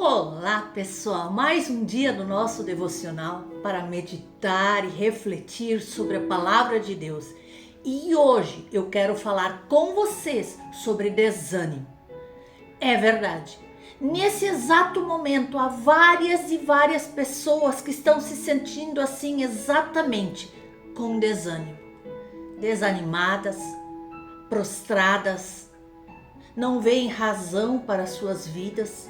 Olá, pessoal! Mais um dia do nosso devocional para meditar e refletir sobre a palavra de Deus. E hoje eu quero falar com vocês sobre desânimo. É verdade, nesse exato momento há várias e várias pessoas que estão se sentindo assim exatamente com desânimo. Desanimadas, prostradas, não veem razão para suas vidas.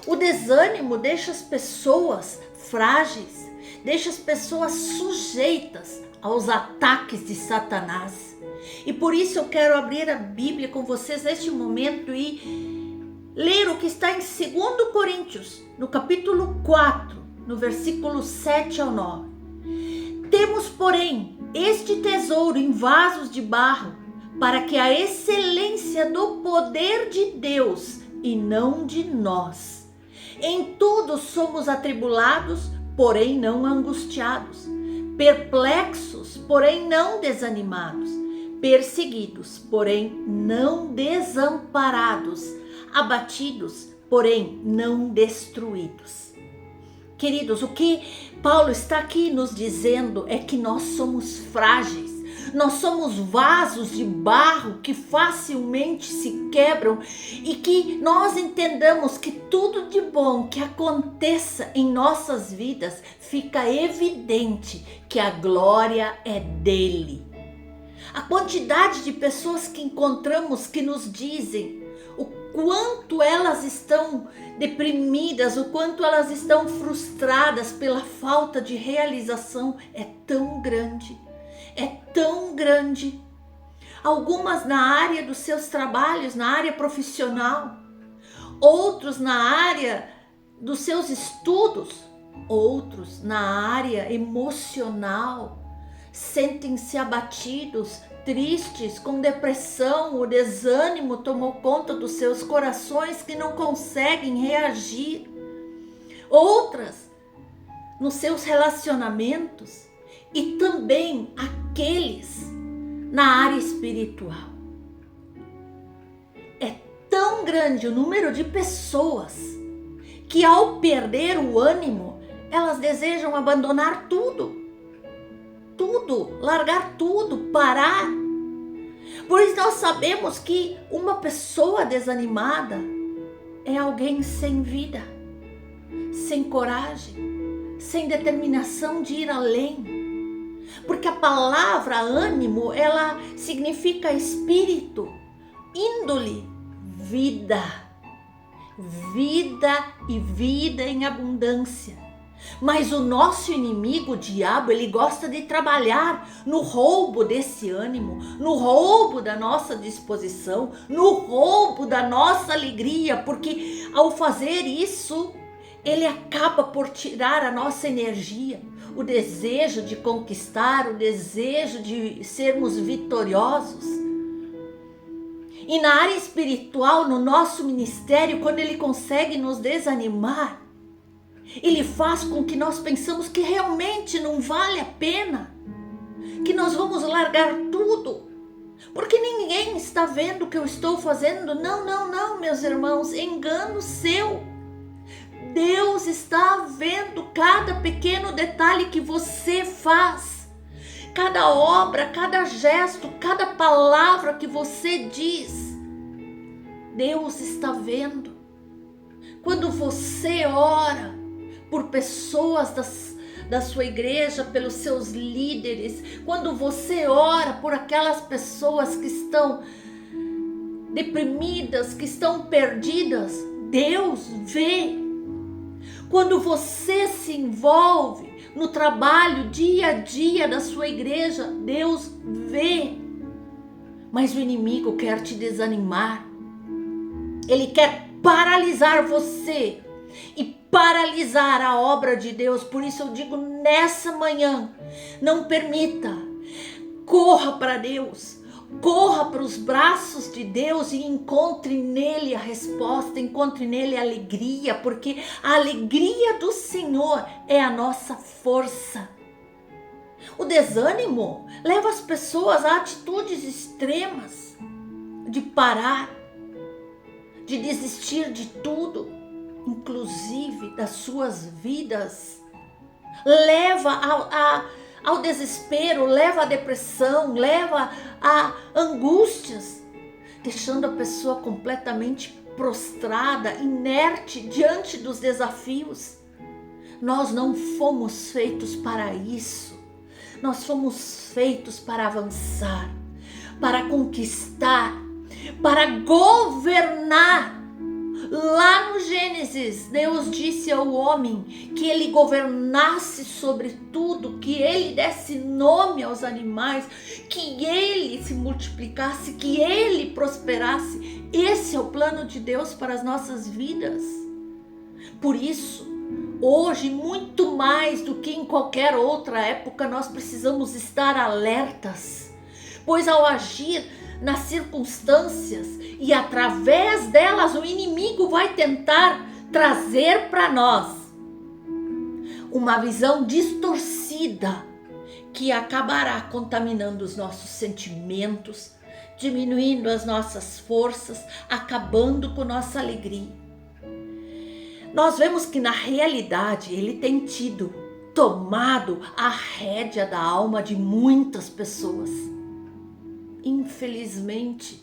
O desânimo deixa as pessoas frágeis, deixa as pessoas sujeitas aos ataques de Satanás. E por isso eu quero abrir a Bíblia com vocês neste momento e ler o que está em 2 Coríntios, no capítulo 4, no versículo 7 ao 9. Temos, porém, este tesouro em vasos de barro, para que a excelência do poder de Deus e não de nós. Em tudo somos atribulados, porém não angustiados, perplexos, porém não desanimados, perseguidos, porém não desamparados, abatidos, porém não destruídos. Queridos, o que Paulo está aqui nos dizendo é que nós somos frágeis. Nós somos vasos de barro que facilmente se quebram e que nós entendamos que tudo de bom que aconteça em nossas vidas fica evidente que a glória é dele. A quantidade de pessoas que encontramos que nos dizem o quanto elas estão deprimidas, o quanto elas estão frustradas pela falta de realização é tão grande. É tão grande. Algumas na área dos seus trabalhos, na área profissional, outros na área dos seus estudos, outros na área emocional, sentem-se abatidos, tristes, com depressão, o desânimo tomou conta dos seus corações que não conseguem reagir. Outras nos seus relacionamentos e também aqueles na área espiritual. É tão grande o número de pessoas que ao perder o ânimo, elas desejam abandonar tudo, largar tudo, parar. Pois nós sabemos que uma pessoa desanimada é alguém sem vida, sem coragem, sem determinação de ir além. Porque a palavra ânimo, ela significa espírito, índole, vida. Vida e vida em abundância. Mas o nosso inimigo, o diabo, ele gosta de trabalhar no roubo desse ânimo, no roubo da nossa disposição, no roubo da nossa alegria, porque ao fazer isso, ele acaba por tirar a nossa energia, o desejo de conquistar, o desejo de sermos vitoriosos. E na área espiritual, no nosso ministério, quando ele consegue nos desanimar, ele faz com que nós pensamos que realmente não vale a pena, que nós vamos largar tudo, porque ninguém está vendo o que eu estou fazendo. Não, meus irmãos, engano seu. Deus está vendo cada pequeno detalhe que você faz, cada obra, cada gesto, cada palavra que você diz. Deus está vendo. Quando você ora por pessoas da sua igreja, pelos seus líderes, quando você ora por aquelas pessoas que estão deprimidas, que estão perdidas, Deus vê. Quando você se envolve no trabalho dia a dia da sua igreja, Deus vê. Mas o inimigo quer te desanimar. Ele quer paralisar você e paralisar a obra de Deus. Por isso eu digo nessa manhã, não permita. Corra para Deus. Corra para os braços de Deus e encontre nele a resposta, encontre nele a alegria, porque a alegria do Senhor é a nossa força. O desânimo leva as pessoas a atitudes extremas, de parar, de desistir de tudo. inclusive das suas vidas, leva ao desespero, leva à depressão, leva a angústias, deixando a pessoa completamente prostrada, inerte diante dos desafios. Nós não fomos feitos para isso. Nós fomos feitos para avançar, para conquistar, para governar. Lá no Gênesis, Deus disse ao homem que ele governasse sobre tudo, que ele desse nome aos animais, que ele se multiplicasse, que ele prosperasse. Esse é o plano de Deus para as nossas vidas. Por isso, hoje, muito mais do que em qualquer outra época, nós precisamos estar alertas, pois ao agir nas circunstâncias e através delas o inimigo vai tentar trazer para nós uma visão distorcida que acabará contaminando os nossos sentimentos, diminuindo as nossas forças, acabando com nossa alegria. Nós vemos que na realidade ele tem tomado a rédea da alma de muitas pessoas. Infelizmente,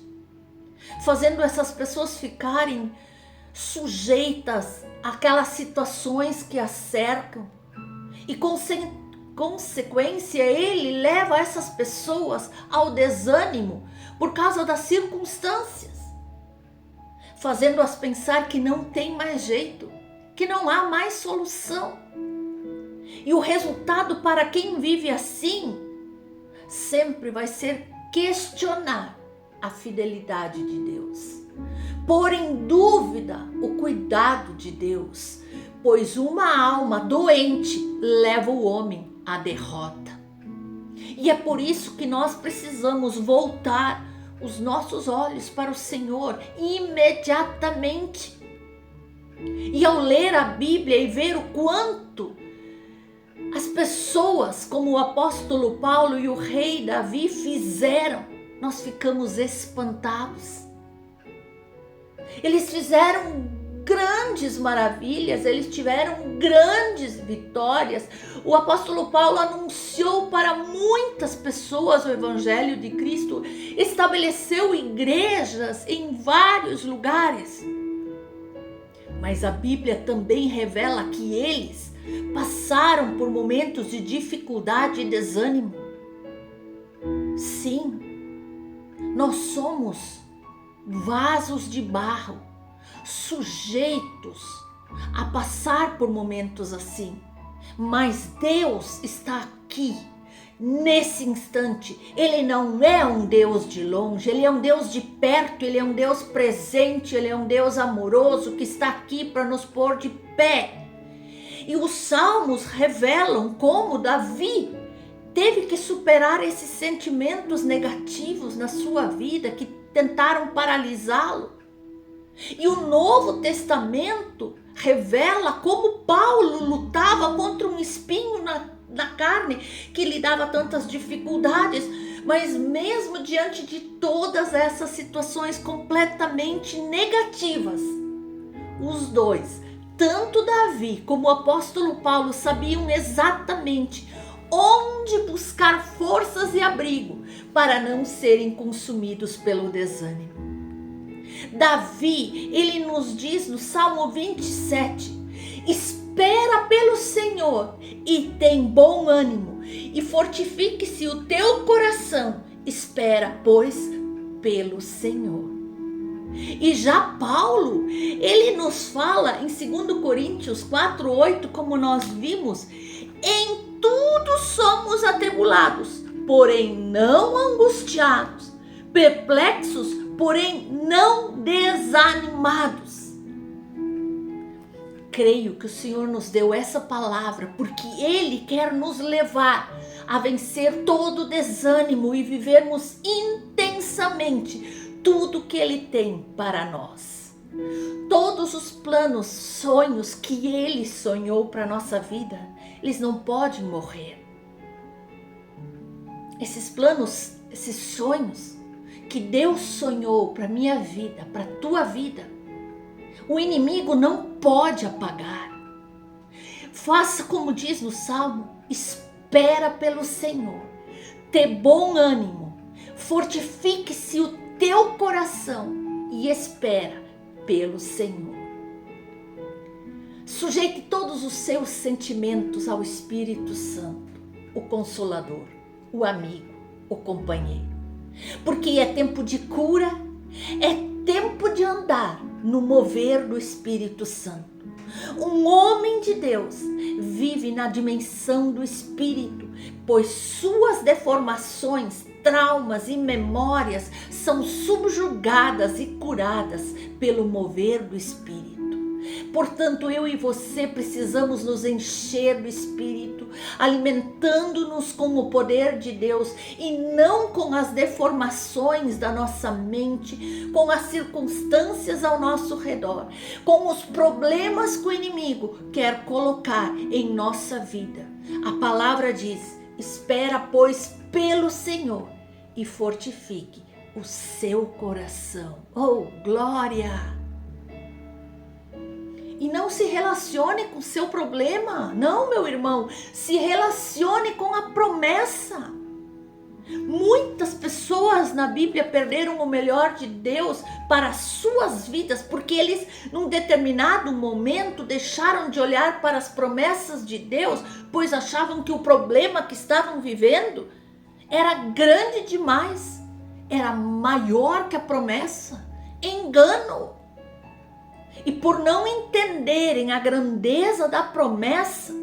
fazendo essas pessoas ficarem sujeitas àquelas situações que as cercam. E consequência, ele leva essas pessoas ao desânimo por causa das circunstâncias, fazendo-as pensar que não tem mais jeito, que não há mais solução. E o resultado para quem vive assim sempre vai ser questionar a fidelidade de Deus, pôr em dúvida o cuidado de Deus, pois uma alma doente leva o homem à derrota. E é por isso que nós precisamos voltar os nossos olhos para o Senhor imediatamente. E ao ler a Bíblia e ver o quanto as pessoas, como o apóstolo Paulo e o rei Davi fizeram, nós ficamos espantados. Eles fizeram grandes maravilhas, eles tiveram grandes vitórias. O apóstolo Paulo anunciou para muitas pessoas o evangelho de Cristo, estabeleceu igrejas em vários lugares. Mas a Bíblia também revela que eles passaram por momentos de dificuldade e desânimo. Sim, nós somos vasos de barro, sujeitos a passar por momentos assim. Mas Deus está aqui, nesse instante. Ele não é um Deus de longe, Ele é um Deus de perto, Ele é um Deus presente, Ele é um Deus amoroso que está aqui para nos pôr de pé. E os salmos revelam como Davi teve que superar esses sentimentos negativos na sua vida que tentaram paralisá-lo. E o Novo Testamento revela como Paulo lutava contra um espinho na carne que lhe dava tantas dificuldades, mas mesmo diante de todas essas situações completamente negativas, os dois, tanto Davi como o apóstolo Paulo, sabiam exatamente onde buscar forças e abrigo para não serem consumidos pelo desânimo. Davi, ele nos diz no Salmo 27, espera pelo Senhor e tem bom ânimo, e fortifique-se o teu coração, espera, pois, pelo Senhor. E já Paulo, ele nos fala em 2 Coríntios 4:8, como nós vimos, em tudo somos atribulados, porém não angustiados, perplexos, porém não desanimados. Creio que o Senhor nos deu essa palavra porque Ele quer nos levar a vencer todo o desânimo e vivermos intensamente tudo que Ele tem para nós. Todos os planos, sonhos que Ele sonhou para a nossa vida, eles não podem morrer. Esses planos, esses sonhos que Deus sonhou para a minha vida, para a tua vida, O inimigo não pode apagar. Faça como diz no Salmo, espera pelo Senhor, ter bom ânimo, fortifique-se o teu coração e espera pelo Senhor. Sujeite todos os seus sentimentos ao Espírito Santo, o Consolador, o amigo, o companheiro. Porque é tempo de cura, é tempo de andar no mover do Espírito Santo. Um homem de Deus vive na dimensão do Espírito, pois suas deformações, traumas e memórias são subjugadas e curadas pelo mover do Espírito. Portanto, eu e você precisamos nos encher do Espírito, alimentando-nos com o poder de Deus e não com as deformações da nossa mente, com as circunstâncias ao nosso redor, com os problemas que o inimigo quer colocar em nossa vida. A palavra diz: espera, pois, pelo Senhor e fortifique o seu coração. Oh, glória! E não se relacione com o seu problema. Não, meu irmão. Se relacione com a promessa. Muitas pessoas na Bíblia perderam o melhor de Deus para as suas vidas, porque eles, num determinado momento, deixaram de olhar para as promessas de Deus, pois achavam que o problema que estavam vivendo era grande demais, era maior que a promessa. Engano. E por não entenderem a grandeza da promessa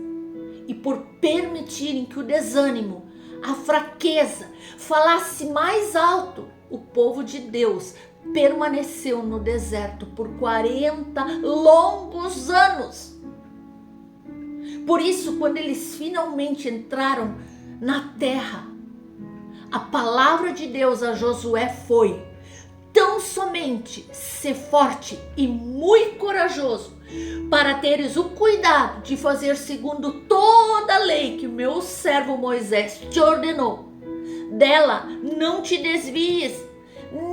e por permitirem que o desânimo, a fraqueza falasse mais alto, o povo de Deus permaneceu no deserto por 40 longos anos. Por isso, quando eles finalmente entraram na terra, a palavra de Deus a Josué foi: tão somente ser forte e muito corajoso, para teres o cuidado de fazer segundo toda a lei que o meu servo Moisés te ordenou. Dela não te desvies,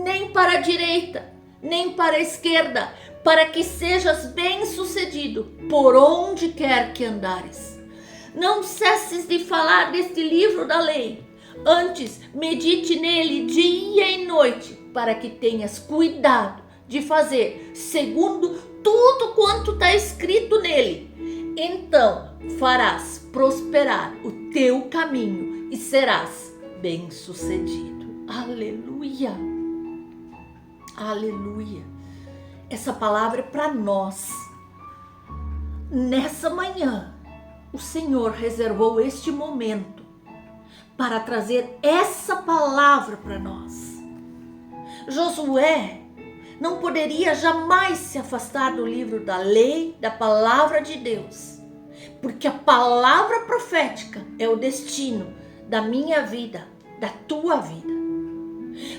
nem para a direita, nem para a esquerda, para que sejas bem-sucedido por onde quer que andares. Não cesses de falar deste livro da lei, antes medite nele dia e noite, para que tenhas cuidado de fazer segundo tudo quanto está escrito nele. Então farás prosperar o teu caminho e serás bem-sucedido. Aleluia! Aleluia! Essa palavra é para nós. Nessa manhã, o Senhor reservou este momento para trazer essa palavra para nós. Josué não poderia jamais se afastar do livro da lei, da palavra de Deus, porque a palavra profética é o destino da minha vida, da tua vida.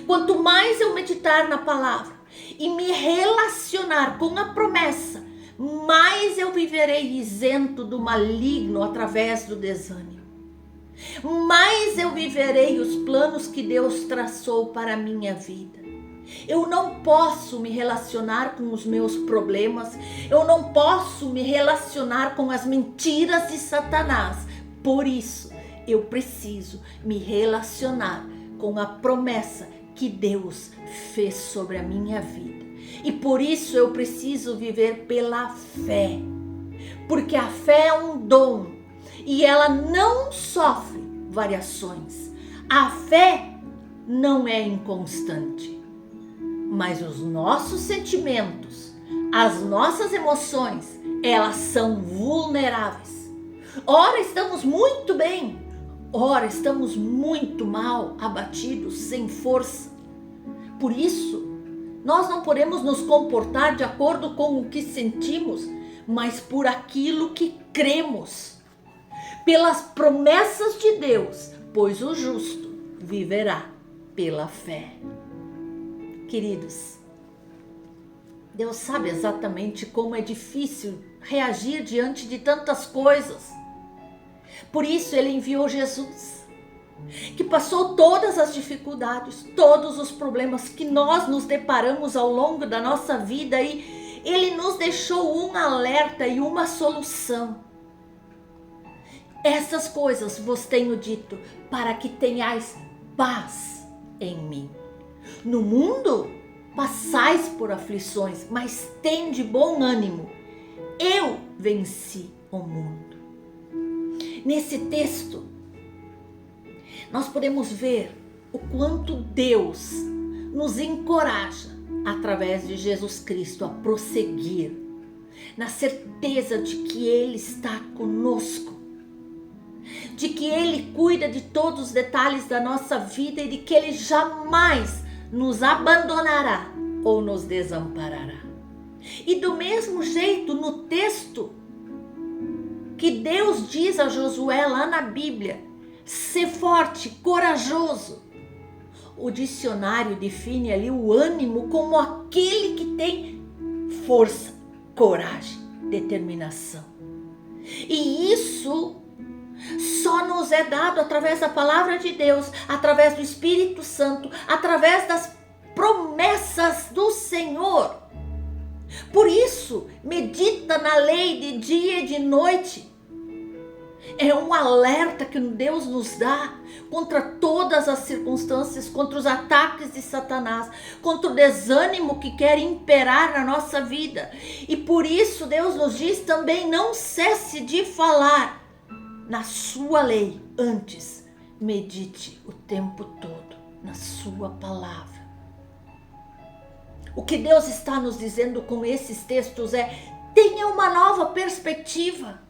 Quanto mais eu meditar na palavra e me relacionar com a promessa, mais eu viverei isento do maligno através do desânimo. Mais eu viverei os planos que Deus traçou para a minha vida. Eu não posso me relacionar com os meus problemas, eu não posso me relacionar com as mentiras de Satanás. Por isso, eu preciso me relacionar com a promessa que Deus fez sobre a minha vida. E por isso eu preciso viver pela fé, porque a fé é um dom e ela não sofre variações. A fé não é inconstante. Mas os nossos sentimentos, as nossas emoções, elas são vulneráveis. Ora estamos muito bem, ora estamos muito mal, abatidos, sem força. Por isso, nós não podemos nos comportar de acordo com o que sentimos, mas por aquilo que cremos. Pelas promessas de Deus, pois o justo viverá pela fé. Queridos, Deus sabe exatamente como é difícil reagir diante de tantas coisas. Por isso Ele enviou Jesus, que passou todas as dificuldades, todos os problemas que nós nos deparamos ao longo da nossa vida e Ele nos deixou um alerta e uma solução. Essas coisas vos tenho dito, para que tenhais paz em mim. No mundo passais por aflições, mas tende bom ânimo. Eu venci o mundo. Nesse texto, nós podemos ver o quanto Deus nos encoraja, através de Jesus Cristo, a prosseguir, na certeza de que Ele está conosco, de que Ele cuida de todos os detalhes da nossa vida e de que Ele jamais nos abandonará ou nos desamparará. E do mesmo jeito, no texto que Deus diz a Josué lá na Bíblia, ser forte, corajoso, o dicionário define ali o ânimo como aquele que tem força, coragem, determinação. E isso só nos é dado através da palavra de Deus, através do Espírito Santo, através das promessas do Senhor. Por isso, medita na lei de dia e de noite. É um alerta que Deus nos dá contra todas as circunstâncias, contra os ataques de Satanás, contra o desânimo que quer imperar na nossa vida. E por isso Deus nos diz também: não cesse de falar na sua lei, antes medite o tempo todo na sua palavra. O que Deus está nos dizendo com esses textos é: tenha uma nova perspectiva.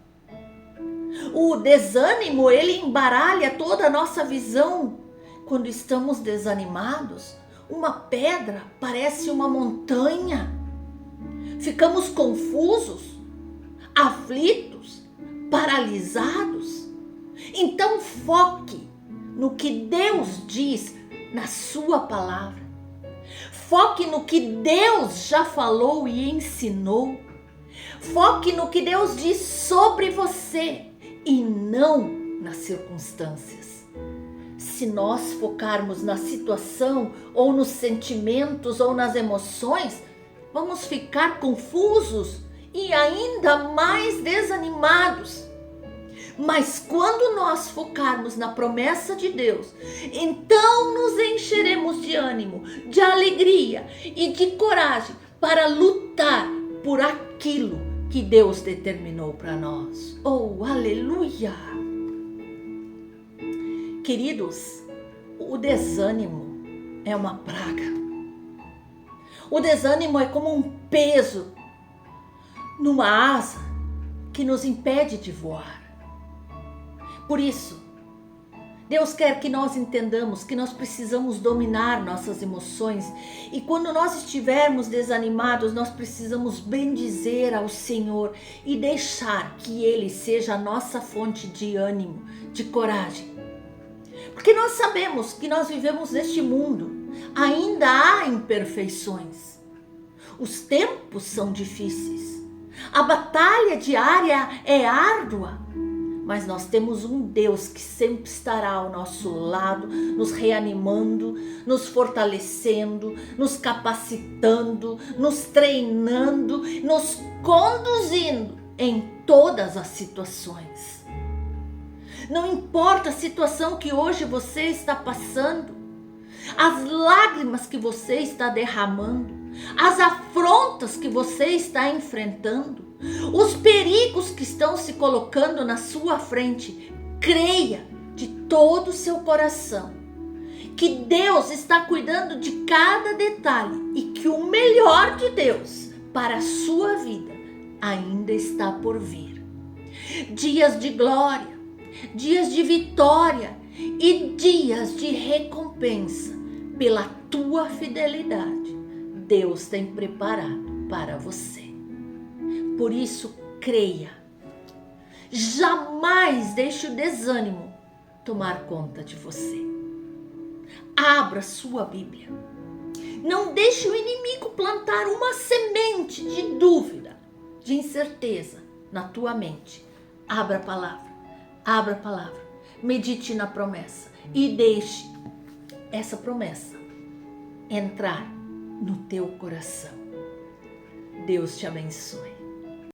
O desânimo, ele embaralha toda a nossa visão. Quando estamos desanimados, uma pedra parece uma montanha. Ficamos confusos, aflitos, paralisados. Então foque no que Deus diz na sua palavra. Foque no que Deus já falou e ensinou. Foque no que Deus diz sobre você e não nas circunstâncias. Se nós focarmos na situação, ou nos sentimentos, ou nas emoções, vamos ficar confusos e ainda mais desanimados. Mas quando nós focarmos na promessa de Deus, então nos encheremos de ânimo, de alegria e de coragem para lutar por aquilo que Deus determinou para nós. Oh, aleluia! Queridos, o desânimo é uma praga. O desânimo é como um peso numa asa que nos impede de voar. Por isso, Deus quer que nós entendamos que nós precisamos dominar nossas emoções. E quando nós estivermos desanimados, nós precisamos bendizer ao Senhor e deixar que Ele seja a nossa fonte de ânimo, de coragem. Porque nós sabemos que nós vivemos neste mundo, ainda há imperfeições. Os tempos são difíceis. A batalha diária é árdua. Mas nós temos um Deus que sempre estará ao nosso lado, nos reanimando, nos fortalecendo, nos capacitando, nos treinando, nos conduzindo em todas as situações. Não importa a situação que hoje você está passando, as lágrimas que você está derramando, as afrontas que você está enfrentando, os perigos que estão se colocando na sua frente, creia de todo o seu coração que Deus está cuidando de cada detalhe e que o melhor de Deus para a sua vida ainda está por vir. Dias de glória, dias de vitória e dias de recompensa pela tua fidelidade, Deus tem preparado para você. Por isso, creia. Jamais deixe o desânimo tomar conta de você. Abra sua Bíblia. Não deixe o inimigo plantar uma semente de dúvida, de incerteza na tua mente. Abra a palavra. Abra a palavra. Medite na promessa e deixe essa promessa entrar no teu coração. Deus te abençoe.